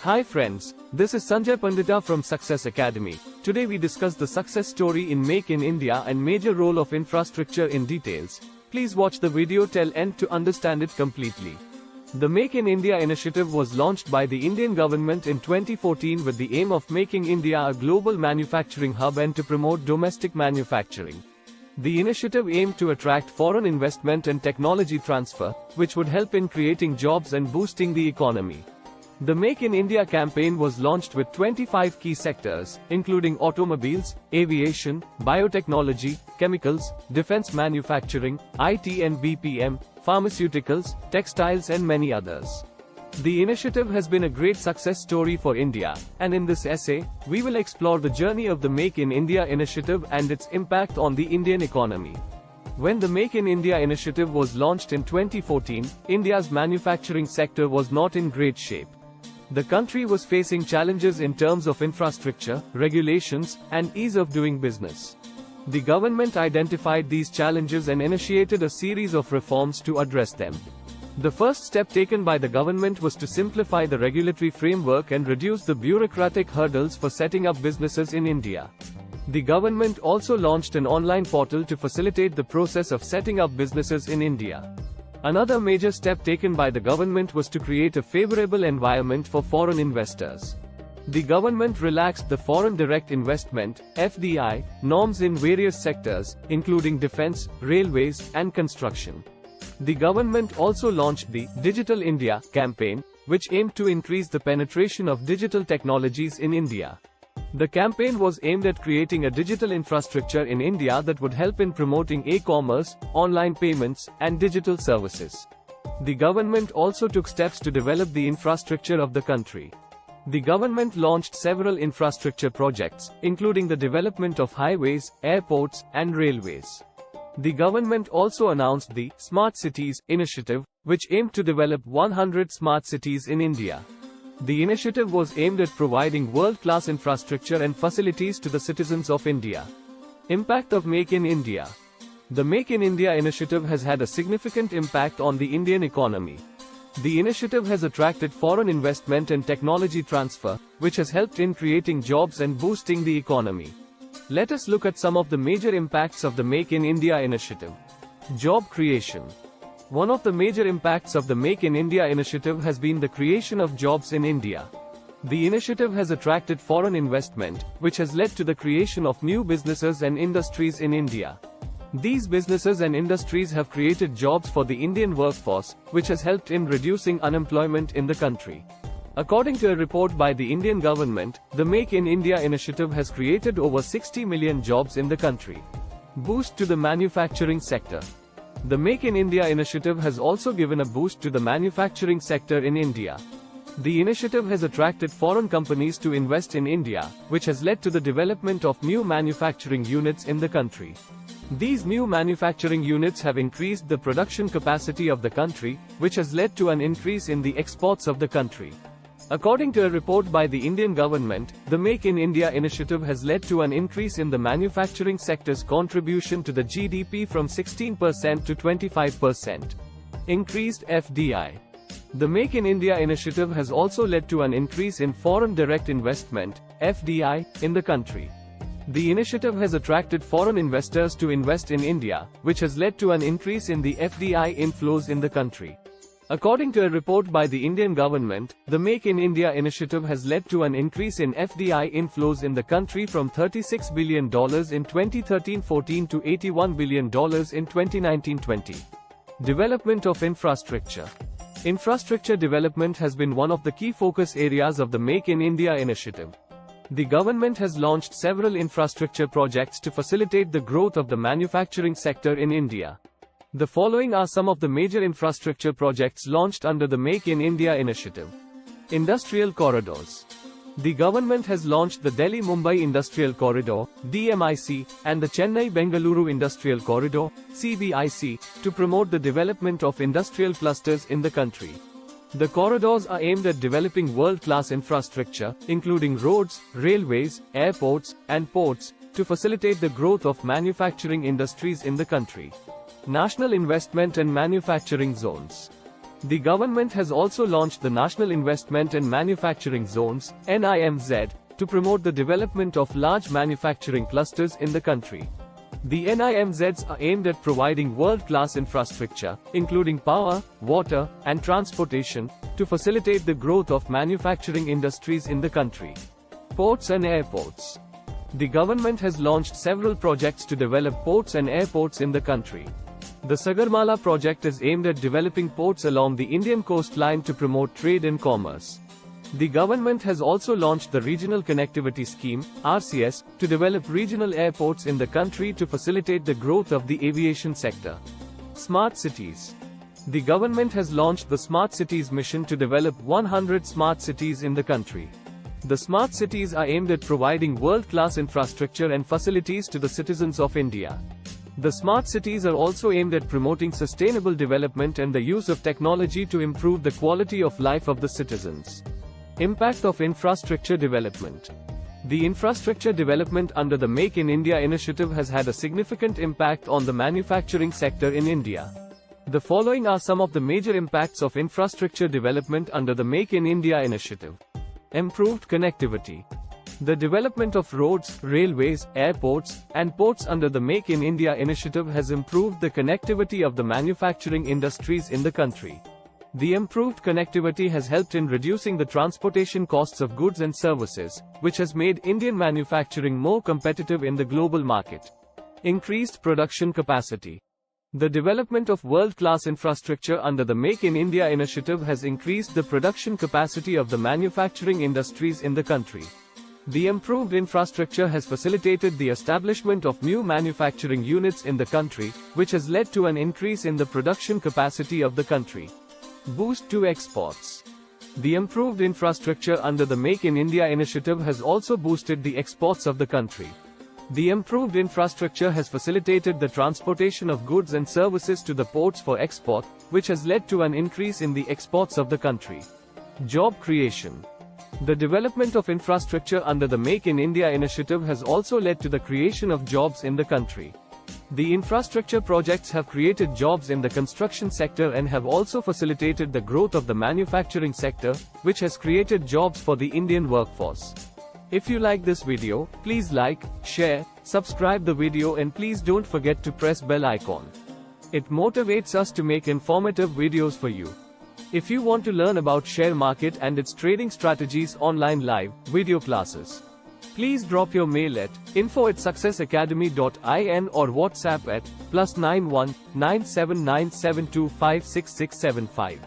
Hi friends, this is Sanjay Pandita from Success Academy. Today we discuss the success story in Make in India and major role of infrastructure in details. Please watch the video till end to understand it completely. The Make in India initiative was launched by the Indian government in 2014 with the aim of making India a global manufacturing hub and to promote domestic manufacturing. The initiative aimed to attract foreign investment and technology transfer, which would help in creating jobs and boosting the economy. The Make in India campaign was launched with 25 key sectors, including automobiles, aviation, biotechnology, chemicals, defense manufacturing, IT and BPM, pharmaceuticals, textiles and many others. The initiative has been a great success story for India, and in this essay, we will explore the journey of the Make in India initiative and its impact on the Indian economy. When the Make in India initiative was launched in 2014, India's manufacturing sector was not in great shape. The country was facing challenges in terms of infrastructure, regulations, and ease of doing business. The government identified these challenges and initiated a series of reforms to address them. The first step taken by the government was to simplify the regulatory framework and reduce the bureaucratic hurdles for setting up businesses in India. The government also launched an online portal to facilitate the process of setting up businesses in India. Another major step taken by the government was to create a favorable environment for foreign investors. The government relaxed the Foreign Direct Investment (FDI) norms in various sectors, including defense, railways, and construction. The government also launched the Digital India campaign, which aimed to increase the penetration of digital technologies in India. The campaign was aimed at creating a digital infrastructure in India that would help in promoting e-commerce, online payments, and digital services. The government also took steps to develop the infrastructure of the country. The government launched several infrastructure projects, including the development of highways, airports, and railways. The government also announced the Smart Cities initiative, which aimed to develop 100 smart cities in India. The initiative was aimed at providing world-class infrastructure and facilities to the citizens of India. Impact of Make in India. The Make in India initiative has had a significant impact on the Indian economy. The initiative has attracted foreign investment and technology transfer, which has helped in creating jobs and boosting the economy. Let us look at some of the major impacts of the Make in India initiative. Job creation. One of the major impacts of the Make in India initiative has been the creation of jobs in India. The initiative has attracted foreign investment, which has led to the creation of new businesses and industries in India. These businesses and industries have created jobs for the Indian workforce, which has helped in reducing unemployment in the country. According to a report by the Indian government, the Make in India initiative has created over 60 million jobs in the country. Boost to the manufacturing sector. The Make in India initiative has also given a boost to the manufacturing sector in India. The initiative has attracted foreign companies to invest in India, which has led to the development of new manufacturing units in the country. These new manufacturing units have increased the production capacity of the country, which has led to an increase in the exports of the country. According to a report by the Indian government, the Make in India initiative has led to an increase in the manufacturing sector's contribution to the GDP from 16% to 25%. Increased FDI. The Make in India initiative has also led to an increase in foreign direct investment (FDI) in the country. The initiative has attracted foreign investors to invest in India, which has led to an increase in the FDI inflows in the country. According to a report by the Indian government, the Make in India initiative has led to an increase in FDI inflows in the country from $36 billion in 2013-14 to $81 billion in 2019-20. Development of infrastructure. Infrastructure development has been one of the key focus areas of the Make in India initiative. The government has launched several infrastructure projects to facilitate the growth of the manufacturing sector in India. The following are some of the major infrastructure projects launched under the Make in India initiative. Industrial corridors. The government has launched the Delhi-Mumbai Industrial Corridor (DMIC) and the Chennai-Bengaluru Industrial Corridor (CBIC) to promote the development of industrial clusters in the country. The corridors are aimed at developing world-class infrastructure, including roads, railways, airports, and ports, to facilitate the growth of manufacturing industries in the country. National investment and manufacturing zones. The government has also launched the National Investment and Manufacturing Zones, NIMZ, to promote the development of large manufacturing clusters in the country. The NIMZs are aimed at providing world-class infrastructure, including power, water, and transportation, to facilitate the growth of manufacturing industries in the country. Ports and airports. The government has launched several projects to develop ports and airports in the country. The Sagarmala project is aimed at developing ports along the Indian coastline to promote trade and commerce. The government has also launched the Regional Connectivity Scheme, RCS, to develop regional airports in the country to facilitate the growth of the aviation sector. Smart cities. The government has launched the Smart Cities mission to develop 100 smart cities in the country. The smart cities are aimed at providing world-class infrastructure and facilities to the citizens of India. The smart cities are also aimed at promoting sustainable development and the use of technology to improve the quality of life of the citizens. Impact of infrastructure development. The infrastructure development under the Make in India initiative has had a significant impact on the manufacturing sector in India. The following are some of the major impacts of infrastructure development under the Make in India initiative. Improved connectivity. The development of roads, railways, airports, and ports under the Make in India initiative has improved the connectivity of the manufacturing industries in the country. The improved connectivity has helped in reducing the transportation costs of goods and services, which has made Indian manufacturing more competitive in the global market. Increased production capacity. The development of world-class infrastructure under the Make in India initiative has increased the production capacity of the manufacturing industries in the country. The improved infrastructure has facilitated the establishment of new manufacturing units in the country, which has led to an increase in the production capacity of the country. Boost to exports. The improved infrastructure under the Make in India initiative has also boosted the exports of the country. The improved infrastructure has facilitated the transportation of goods and services to the ports for export, which has led to an increase in the exports of the country. Job creation. The development of infrastructure under the Make in India initiative has also led to the creation of jobs in the country. The infrastructure projects have created jobs in the construction sector and have also facilitated the growth of the manufacturing sector, which has created jobs for the Indian workforce. If you like this video, please like, share, subscribe the video and please don't forget to press bell icon. It motivates us to make informative videos for you. If you want to learn about share market and its trading strategies online live video classes, please drop your mail at info@successacademy.in or WhatsApp at +91 97972566675.